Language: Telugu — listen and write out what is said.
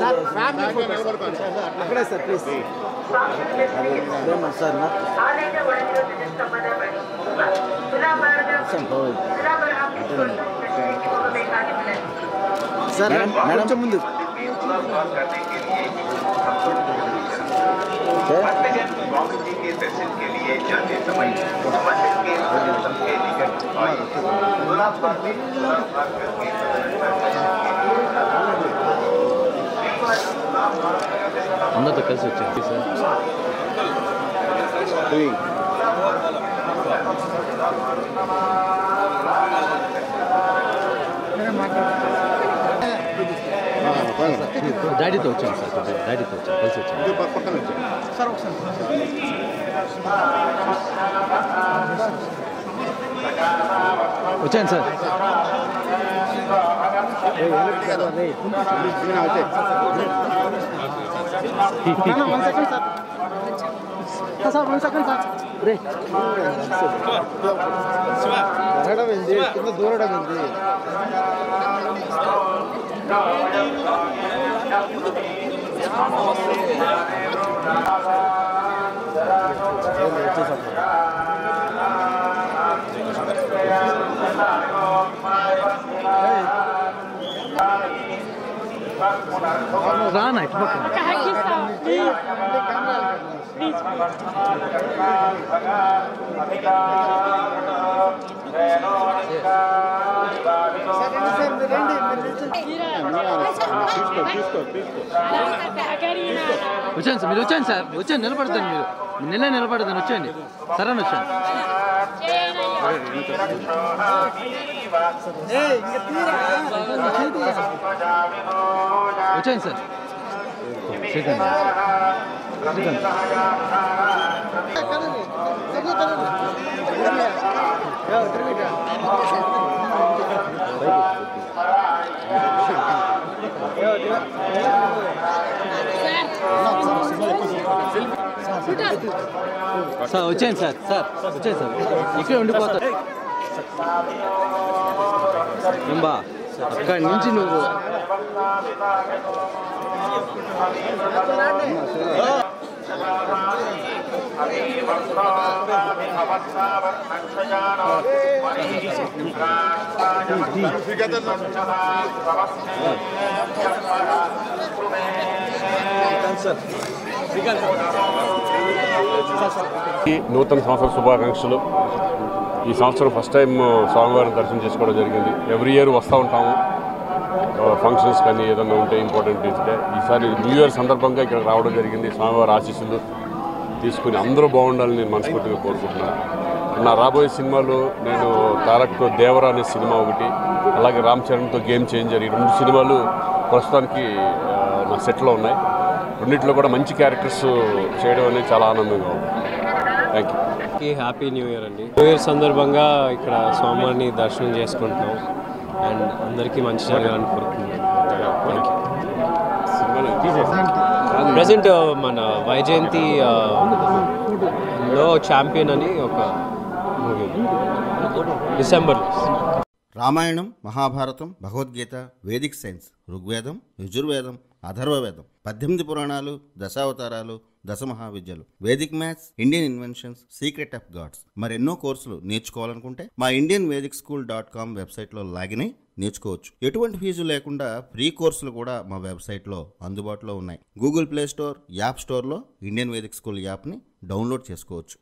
సార్ ఫ్యామిలీ అక్కడే sir please sir sir madam ముందు स्वामी जी के दर्शन के लिए जाते समय मंदिर के सबके निकट आए అందరితో కలిసి వచ్చాయి సార్ డాడీతో వచ్చాను సార్ డాడీతో వచ్చాను కలిసి వచ్చాను సార్ ఒకసారి వచ్చాను సార్ కింద దూరడం ఉంది రానా ఇటు పక్కన వచ్చాను సార్ మీరు వచ్చాను సార్ వచ్చాను నిలబడతాను మీరు నిలబడతాను వచ్చేయండి సరే వచ్చాను వచ్చాను సార్ సార్ వచ్చాను సార్ వచ్చాను సార్ ఇక్కడే ఉండిపోతా బా అక్కడి నుంచి నువ్వు నూతన సంవత్సర శుభాకాంక్షలు. ఈ సంవత్సరం ఫస్ట్ టైం స్వామివారిని దర్శనం చేసుకోవడం జరిగింది. ఎవ్రీ ఇయర్ వస్తూ ఉంటాము ఫంక్షన్స్ కానీ ఏదన్నా ఉంటే ఇంపార్టెంట్ ఇస్తే. ఈసారి న్యూ ఇయర్ సందర్భంగా ఇక్కడ రావడం జరిగింది. స్వామివారి ఆశీస్సులు తీసుకుని అందరూ బాగుండాలని నేను మనస్ఫూర్తిగా కోరుకుంటున్నాను. నా రాబోయే సినిమాలు నేను తారక్తో దేవరా అనే సినిమా ఒకటి, అలాగే రామ్ చరణ్తో గేమ్ చేంజర్, ఈ 2 సినిమాలు ప్రస్తుతానికి నా సెట్లో ఉన్నాయి. రెండింటిలో కూడా మంచి క్యారెక్టర్స్ చేయడం అనేది చాలా ఆనందంగా ఉంది. Thank you. Happy new year అండి. న్యూ ఇయర్ సందర్భంగా ఇక్కడ స్వామివారిని దర్శనం చేసుకుంటున్నాం అండ్ అందరికీ మంచి జరగాలని కోరుకుంటున్నాం. ప్రజెంట్ మన వైజయంతిలో ఛాంపియన్ అని ఒక మూవీ డిసెంబర్లో. రామాయణం, మహాభారతం, భగవద్గీత, వేదిక్ సైన్స్, ఋగ్వేదం, యజుర్వేదం, అథర్వవేదం, 18 పురాణాలు, దశావతారాలు, 10 మహావిద్యలు, Vedic maths, Indian inventions, secret of gods, మరెన్నో కోర్సులు నేర్చుకోవాలనుకుంటే మా indianvedicSchool.com వెబ్సైట్లో లాగిన్ అయి నేర్చుకోవచ్చు. ఎటువంటి ఫీజు లేకుండా ఫ్రీ కోర్సులు కూడా మా వెబ్సైట్లో అందుబాటులో ఉన్నాయి. గూగుల్ ప్లే స్టోర్, యాప్ స్టోర్లో ఇండియన్ వేదిక్ స్కూల్ యాప్ని డౌన్లోడ్ చేసుకోవచ్చు.